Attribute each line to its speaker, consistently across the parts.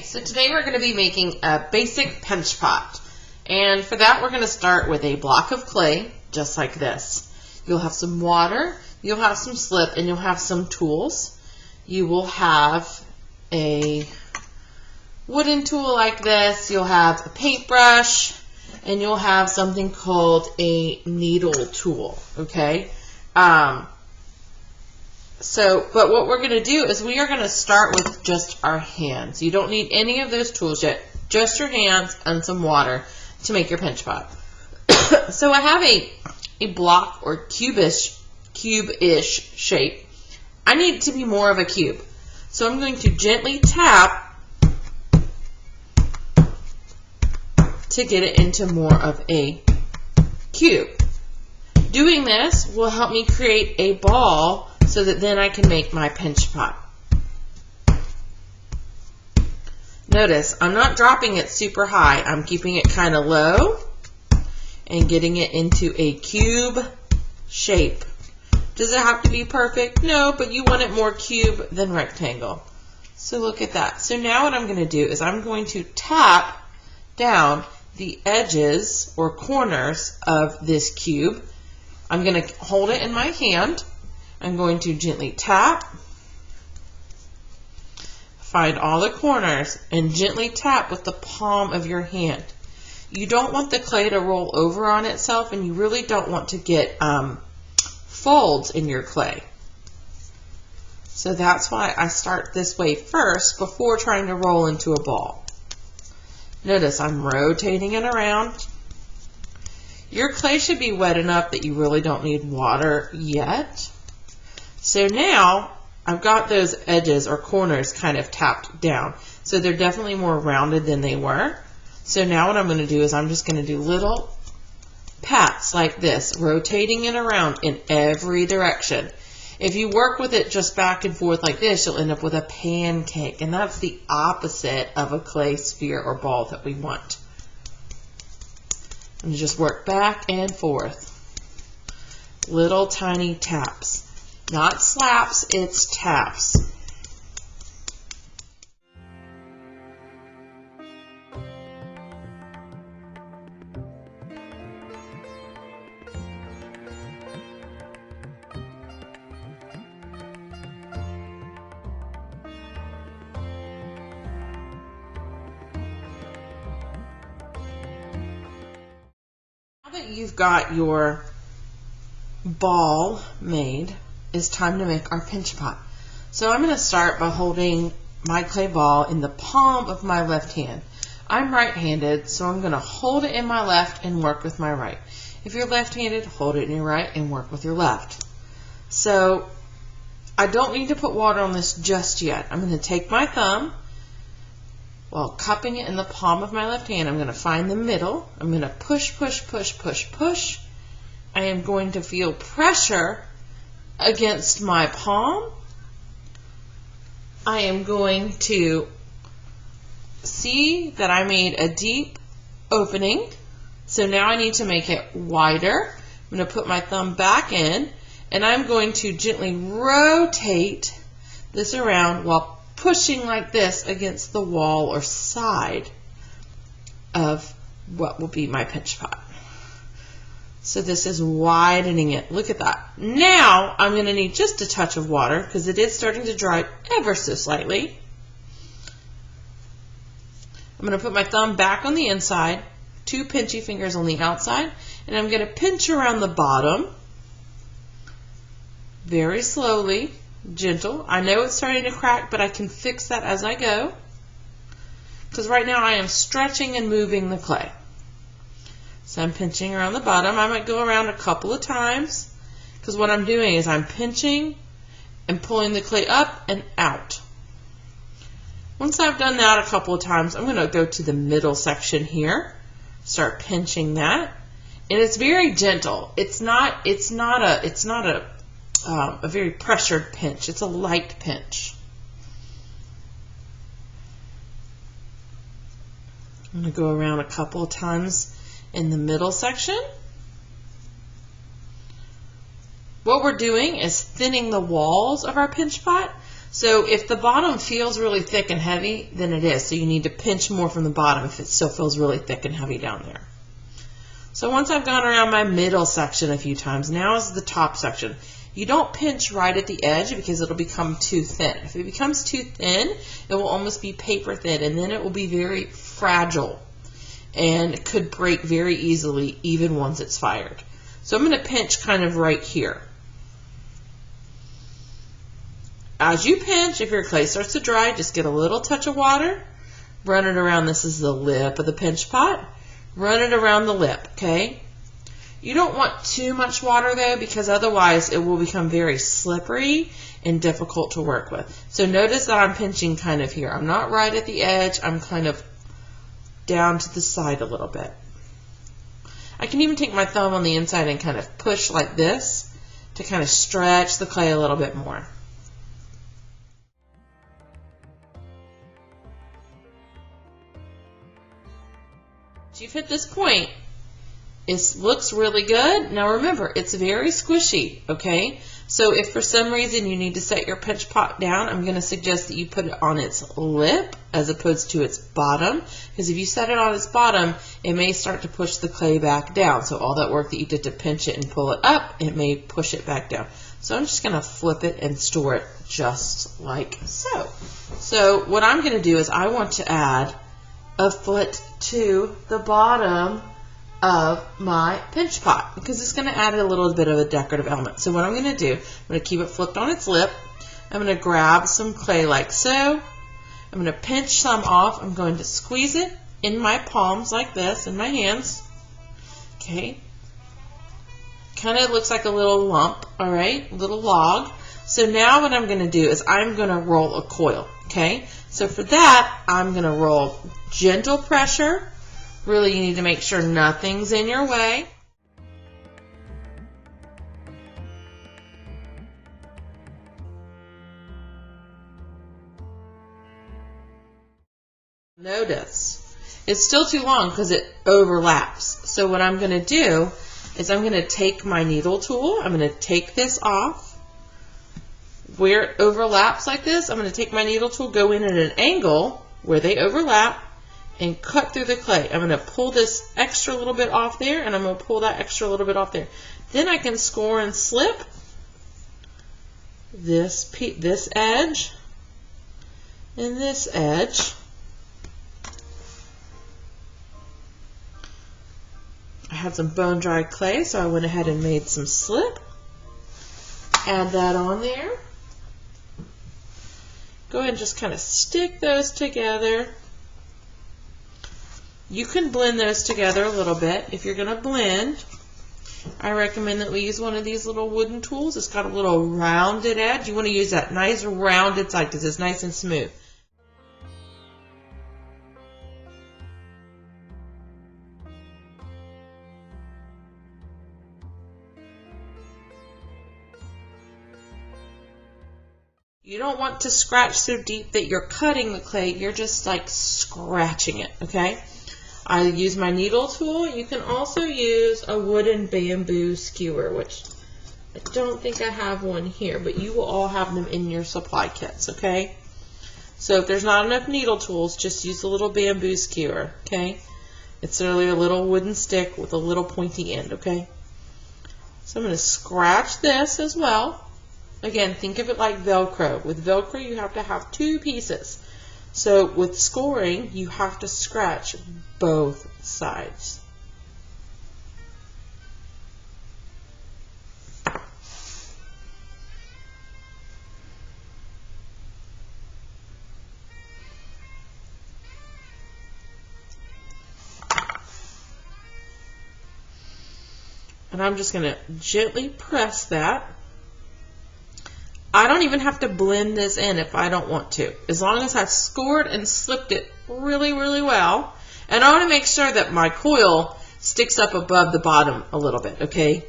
Speaker 1: So today we're going to be making a basic pinch pot. And for that we're going to start with a block of clay, just like this. You'll have some water, you'll have some slip, and you'll have some tools. You will have a wooden tool like this, you'll have a paintbrush, and you'll have something called a needle tool, okay? But what we're going to do is we are going to start with just our hands. You don't need any of those tools yet, just your hands and some water to make your pinch pot. So I have a block or cube-ish shape. I need it to be more of a cube. So I'm going to gently tap to get it into more of a cube. Doing this will help me create a ball so that then I can make my pinch pot. Notice, I'm not dropping it super high. I'm keeping it kind of low and getting it into a cube shape. Does it have to be perfect? No, but you want it more cube than rectangle. So look at that. So now what I'm going to do is I'm going to tap down the edges or corners of this cube. I'm going to hold it in my hand. I'm going to gently tap, find all the corners, and gently tap with the palm of your hand. You don't want the clay to roll over on itself, and you really don't want to get folds in your clay. So that's why I start this way first before trying to roll into a ball. Notice I'm rotating it around. Your clay should be wet enough that you really don't need water yet. So now I've got those edges or corners kind of tapped down. So they're definitely more rounded than they were. So now what I'm going to do is I'm just going to do little pats like this, rotating it around in every direction. If you work with it just back and forth like this, you'll end up with a pancake. And that's the opposite of a clay sphere or ball that we want. And just work back and forth. Little tiny taps. Not slaps, it's taps. Now that you've got your ball made, it's time to make our pinch pot. So I'm going to start by holding my clay ball in the palm of my left hand. I'm right-handed, so I'm going to hold it in my left and work with my right. If you're left-handed, hold it in your right and work with your left. So I don't need to put water on this just yet. I'm going to take my thumb, while cupping it in the palm of my left hand, I'm going to find the middle. I'm going to push, push, push, push, push. I am going to feel pressure against my palm. I am going to see that I made a deep opening. So now I need to make it wider. I'm going to put my thumb back in, and I'm going to gently rotate this around while pushing like this against the wall or side of what will be my pinch pot. So this is widening it. Look at that. Now I'm going to need just a touch of water because it is starting to dry ever so slightly. I'm going to put my thumb back on the inside, 2 pinchy fingers on the outside, and I'm going to pinch around the bottom very slowly, gentle. I know it's starting to crack, but I can fix that as I go because right now I am stretching and moving the clay. So I'm pinching around the bottom. I might go around a couple of times because what I'm doing is I'm pinching and pulling the clay up and out. Once I've done that a couple of times, I'm going to go to the middle section here, start pinching that, and it's very gentle. It's not a very pressured pinch. It's a light pinch. I'm going to go around a couple of times in the middle section. What we're doing is thinning the walls of our pinch pot So if the bottom feels really thick and heavy, then it is. So you need to pinch more from the bottom if it still feels really thick and heavy down there. So once I've gone around my middle section a few times, now is the top section. You don't pinch right at the edge because it'll become too thin. If it becomes too thin, it will almost be paper thin, and then it will be very fragile and could break very easily even once it's fired. So I'm going to pinch kind of right here. As you pinch, if your clay starts to dry, just get a little touch of water, run it around. This is the lip of the pinch pot. Run it around the lip, okay? You don't want too much water though, because otherwise it will become very slippery and difficult to work with. So notice that I'm pinching kind of here. I'm not right at the edge. I'm kind of down to the side a little bit. I can even take my thumb on the inside and kind of push like this to kind of stretch the clay a little bit more. You've hit this point. It looks really good. Now remember, it's very squishy, okay? So if for some reason you need to set your pinch pot down, I'm going to suggest that you put it on its lip as opposed to its bottom, because if you set it on its bottom, it may start to push the clay back down. So all that work that you did to pinch it and pull it up, it may push it back down. So I'm just going to flip it and store it just like so. So what I'm going to do is I want to add a foot to the bottom of my pinch pot because it's going to add a little bit of a decorative element. So what I'm going to do, I'm going to keep it flipped on its lip. I'm going to grab some clay like so. I'm going to pinch some off. I'm going to squeeze it in my palms like this, in my hands. Okay. Kind of looks like a little lump, all right, a little log. So now what I'm going to do is I'm going to roll a coil, okay? So for that, I'm going to roll gentle pressure. Really, you need to make sure nothing's in your way. Notice, it's still too long because it overlaps. So what I'm going to do is I'm going to take my needle tool. I'm going to take this off. Where it overlaps like this, I'm going to take my needle tool, go in at an angle where they overlap, and cut through the clay. I'm going to pull this extra little bit off there, and I'm going to pull that extra little bit off there. Then I can score and slip this edge and this edge. I had some bone dry clay, so I went ahead and made some slip. Add that on there. Go ahead and just kind of stick those together. You can blend those together a little bit. If you're going to blend, I recommend that we use one of these little wooden tools. It's got a little rounded edge. You want to use that nice rounded side because it's nice and smooth. You don't want to scratch so deep that you're cutting the clay. You're just like scratching it, okay? I use my needle tool. You can also use a wooden bamboo skewer, which I don't think I have one here, but you will all have them in your supply kits, okay? So if there's not enough needle tools, just use a little bamboo skewer, okay? It's really a little wooden stick with a little pointy end, okay? So I'm going to scratch this as well. Again, think of it like Velcro. With Velcro, you have to have two pieces. So with scoring, you have to scratch both sides. And I'm just going to gently press that. I don't even have to blend this in if I don't want to. As long as I've scored and slipped it really, really well. And I want to make sure that my coil sticks up above the bottom a little bit, okay?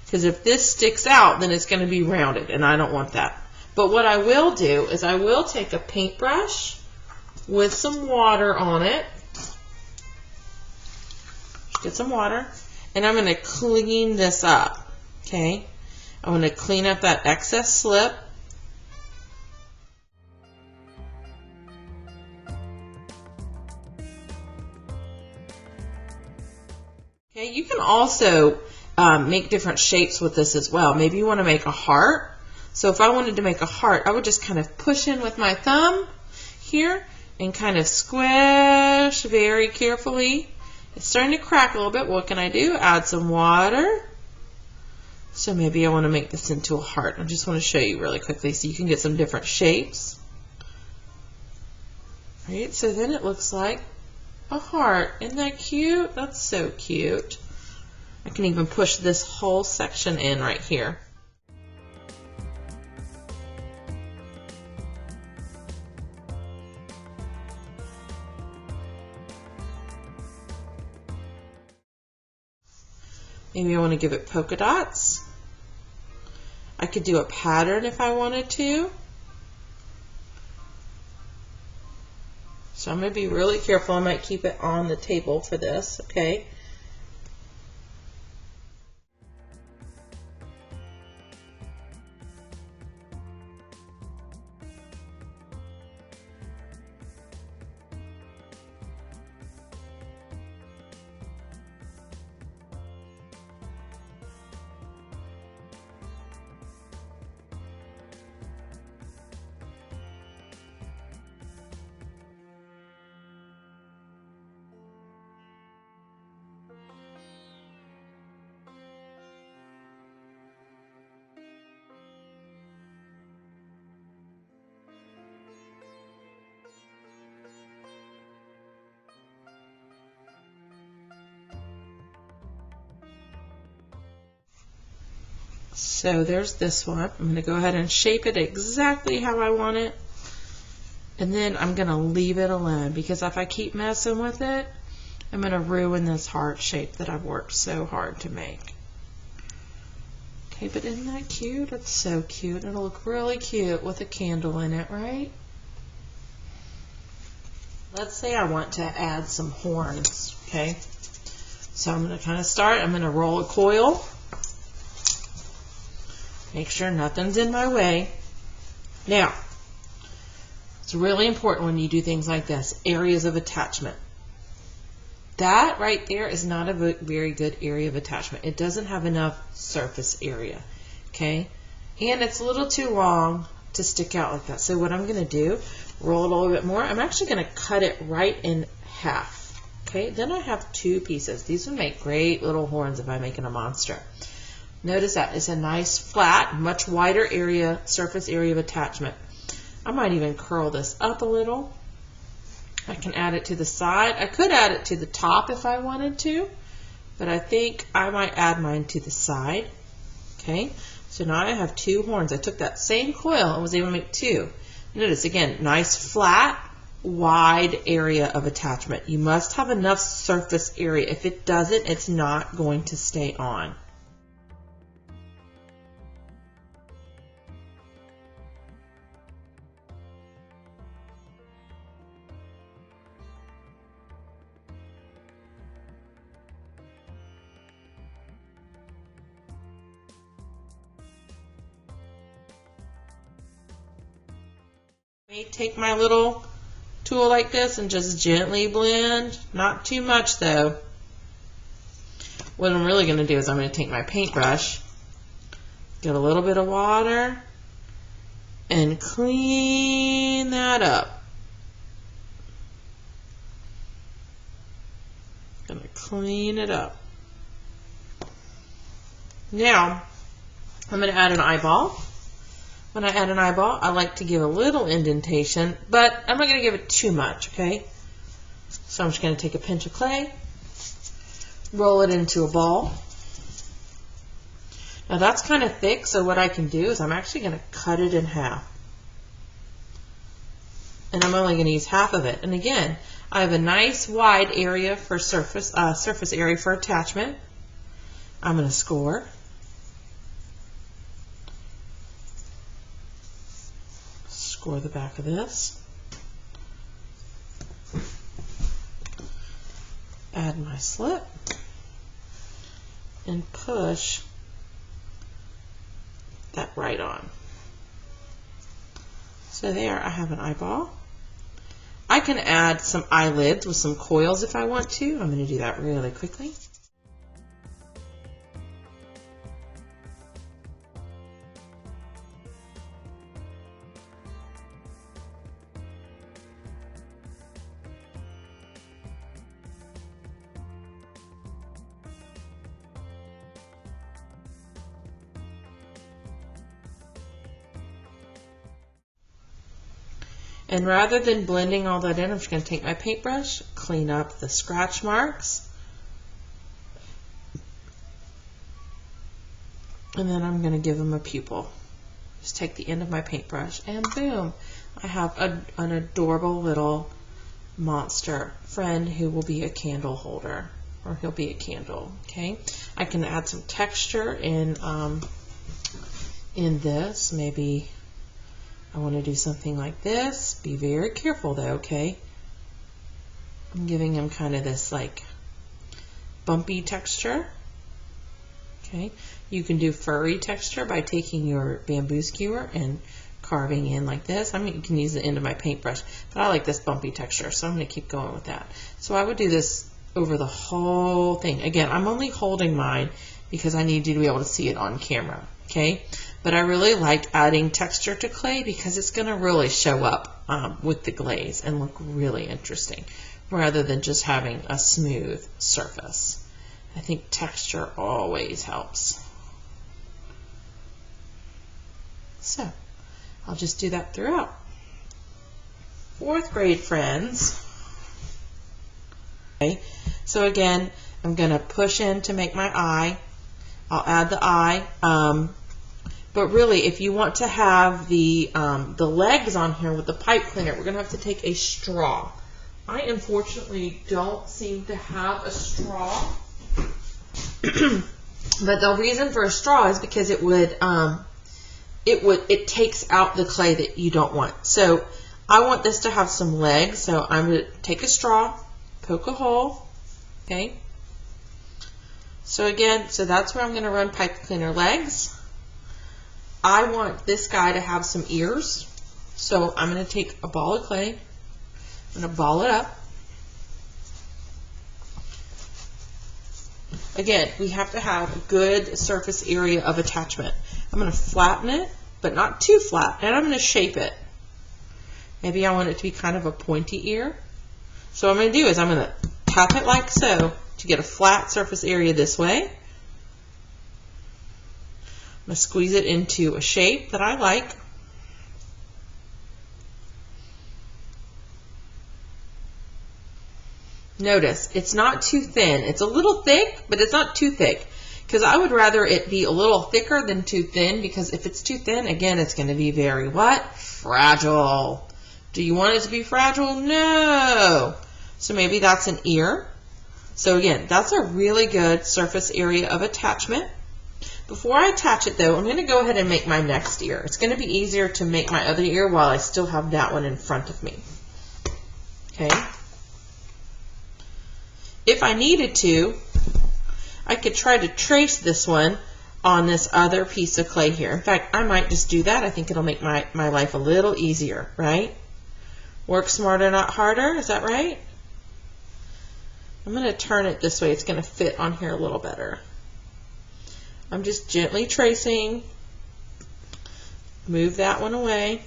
Speaker 1: Because if this sticks out, then it's going to be rounded, and I don't want that. But what I will do is I will take a paintbrush with some water on it. Just get some water. And I'm going to clean this up, okay? I'm going to clean up that excess slip. Okay, you can also make different shapes with this as well. Maybe you want to make a heart. So if I wanted to make a heart, I would just kind of push in with my thumb here and kind of squish very carefully. It's starting to crack a little bit. What can I do? Add some water. So maybe I want to make this into a heart. I just want to show you really quickly so you can get some different shapes. All right, so then it looks like a heart. Isn't that cute? That's so cute. I can even push this whole section in right here. Maybe I want to give it polka dots. I could do a pattern if I wanted to. So I'm going to be really careful. I might keep it on the table for this, okay? So there's this one. I'm going to go ahead and shape it exactly how I want it. And then I'm going to leave it alone because if I keep messing with it, I'm going to ruin this heart shape that I've worked so hard to make. Okay, but isn't that cute? It's so cute. It'll look really cute with a candle in it, right? Let's say I want to add some horns, okay? So I'm going to kind of start. I'm going to roll a coil. Make sure nothing's in my way. Now, it's really important when you do things like this, areas of attachment. That right there is not a very good area of attachment. It doesn't have enough surface area, okay? And it's a little too long to stick out like that. So what I'm going to do, roll it a little bit more. I'm actually going to cut it right in half, okay? Then I have two pieces. These would make great little horns if I'm making a monster. Notice that it's a nice flat, much wider area, surface area of attachment. I might even curl this up a little. I can add it to the side. I could add it to the top if I wanted to, but I think I might add mine to the side. Okay, so now I have two horns. I took that same coil and was able to make two. Notice again, nice flat, wide area of attachment. You must have enough surface area. If it doesn't, it's not going to stay on. Take my little tool like this and just gently blend. Not too much though. What I'm really going to do is I'm going to take my paintbrush, get a little bit of water, and clean that up. Going to clean it up. Now, I'm going to add an eyeball. When I add an eyeball, I like to give a little indentation, but I'm not going to give it too much, okay? So I'm just going to take a pinch of clay, roll it into a ball. Now that's kind of thick, so what I can do is I'm actually going to cut it in half. And I'm only going to use half of it. And again, I have a nice wide area for surface area for attachment. I'm going to score. Score the back of this. Add my slip and push that right on. So there I have an eyeball. I can add some eyelids with some coils if I want to. I'm going to do that really quickly. And rather than blending all that in, I'm just going to take my paintbrush, clean up the scratch marks, and then I'm going to give them a pupil. Just take the end of my paintbrush, and boom, I have an adorable little monster friend who will be a candle holder, or he'll be a candle. Okay, I can add some texture in this. Maybe I want to do something like this. Be very careful though, okay? I'm giving him kind of this like bumpy texture. Okay, you can do furry texture by taking your bamboo skewer and carving in like this. I mean, you can use the end of my paintbrush, but I like this bumpy texture, so I'm going to keep going with that. So I would do this over the whole thing. Again, I'm only holding mine because I need you to be able to see it on camera, okay? But I really like adding texture to clay because it's going to really show up with the glaze and look really interesting, rather than just having a smooth surface. I think texture always helps. So I'll just do that throughout. 4th grade friends. Okay, so again, I'm going to push in to make my eye. I'll add the eye. But really, if you want to have the legs on here with the pipe cleaner, we're going to have to take a straw. I unfortunately don't seem to have a straw. But the reason for a straw is because it takes out the clay that you don't want. So I want this to have some legs, so I'm going to take a straw, poke a hole, okay? So again, so that's where I'm going to run pipe cleaner legs. I want this guy to have some ears, so I'm going to take a ball of clay, I'm going to ball it up. Again, we have to have a good surface area of attachment. I'm going to flatten it, but not too flat, and I'm going to shape it. Maybe I want it to be kind of a pointy ear. So what I'm going to do is I'm going to tap it like so to get a flat surface area this way. I'm going to squeeze it into a shape that I like. Notice, it's not too thin. It's a little thick, but it's not too thick. Because I would rather it be a little thicker than too thin, because if it's too thin, again, it's going to be very what? Fragile. Do you want it to be fragile? No. So maybe that's an ear. So again, that's a really good surface area of attachment. Before I attach it though, I'm going to go ahead and make my next ear. It's going to be easier to make my other ear while I still have that one in front of me. Okay. If I needed to, I could try to trace this one on this other piece of clay here. In fact, I might just do that. I think it'll make my life a little easier, right? Work smarter, not harder. Is that right? I'm going to turn it this way. It's going to fit on here a little better. I'm just gently tracing. Move that one away.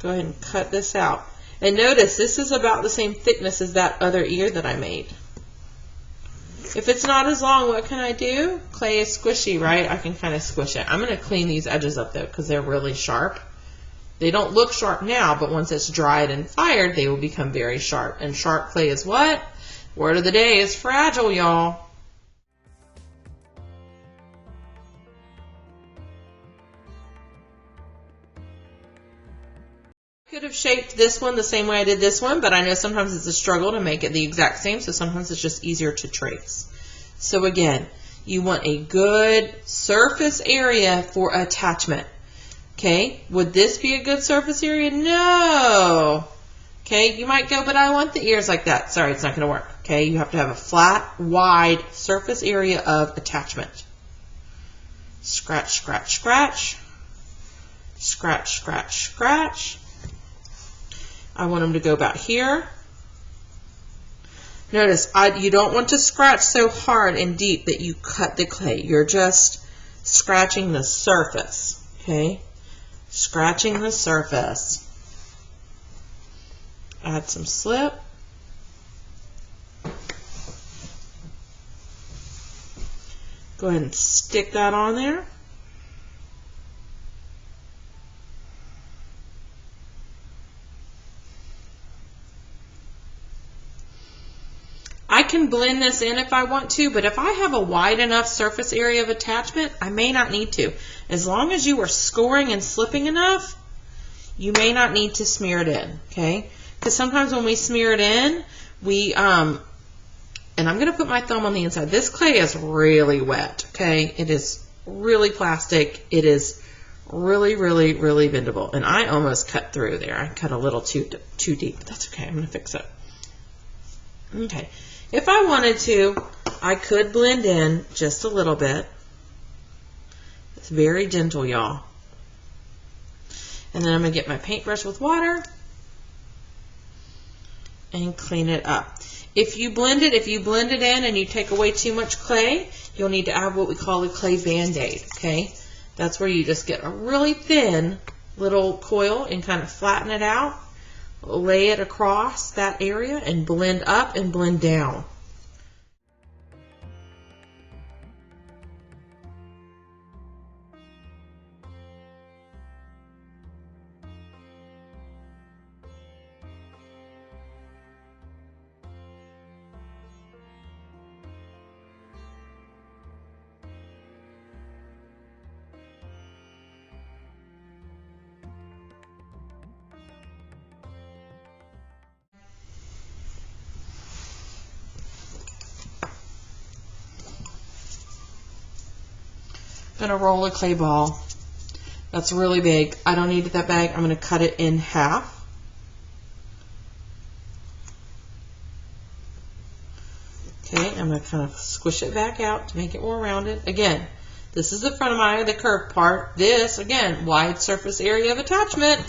Speaker 1: Go ahead and cut this out. And notice this is about the same thickness as that other ear that I made. If it's not as long, what can I do? Clay is squishy, right? I can kind of squish it. I'm going to clean these edges up though, because they're really sharp. They don't look sharp now, but once it's dried and fired, they will become very sharp. And sharp clay is what? Word of the day is fragile, y'all. Could have shaped this one the same way I did this one, but I know sometimes it's a struggle to make it the exact same, so sometimes it's just easier to trace. So again, you want a good surface area for attachment. Okay, would this be a good surface area? No. Okay, you might go, but I want the ears like that. Sorry, it's not going to work. Okay, you have to have a flat, wide surface area of attachment. Scratch, scratch, scratch. Scratch, scratch, scratch. I want them to go about here. Notice, you don't want to scratch so hard and deep that you cut the clay. You're just scratching the surface, okay? Scratching the surface. Add some slip. Go ahead and stick that on there. can blend this in if I want to, but if I have a wide enough surface area of attachment, I may not need to. As long as you are scoring and slipping enough, you may not need to smear it in, okay? Because sometimes when we smear it in, and I'm going to put my thumb on the inside. This clay is really wet, okay? It is really plastic. It is really, really, really bendable. And I almost cut through there. I cut a little too deep, but that's okay. I'm going to fix it. Okay. If I wanted to, I could blend in just a little bit. It's very gentle, y'all. And then I'm going to get my paintbrush with water and clean it up. If you blend it in and you take away too much clay, you'll need to add what we call a clay Band-Aid, okay? That's where you just get a really thin little coil and kind of flatten it out, lay it across that area, and blend up and blend down. I'm going to roll a clay ball. That's really big. I don't need it that big. I'm going to cut it in half. Okay, I'm going to kind of squish it back out to make it more rounded. Again, this is the front of my eye, the curved part. This, again, wide surface area of attachment.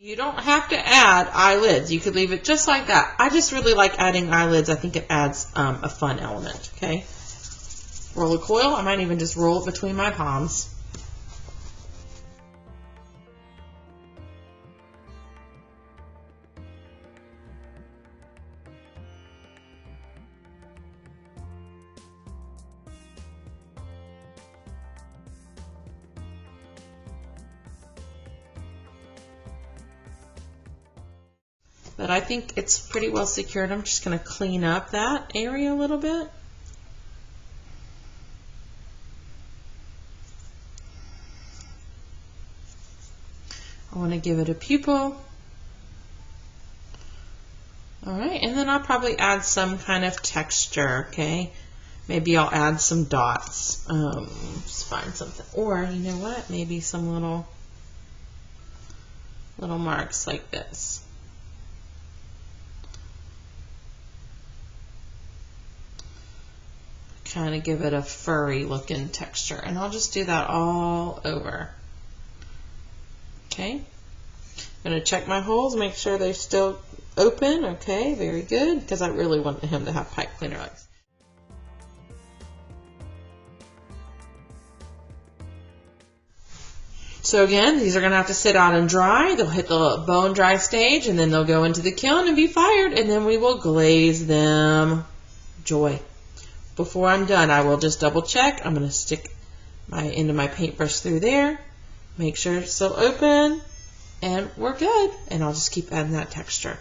Speaker 1: You don't have to add eyelids. You could leave it just like that. I just really like adding eyelids. I think it adds a fun element, okay? Roll a coil. I might even just roll it between my palms. But I think it's pretty well secured. I'm just going to clean up that area a little bit. I want to give it a pupil. Alright, and then I'll probably add some kind of texture, okay? Maybe I'll add some dots. Just find something. Or, you know what? Maybe some little marks like this. Kind of give it a furry looking texture, and I'll just do that all over. Okay, I'm going to check my holes, make sure they're still open. Okay, very good, because I really want him to have pipe cleaner legs. So again, these are going to have to sit out and dry. They'll hit the bone dry stage, and then they'll go into the kiln and be fired, and then we will glaze them. Joy. Before I'm done, I will just double check. I'm going to stick my end of my paintbrush through there, make sure it's still open, and we're good. And I'll just keep adding that texture.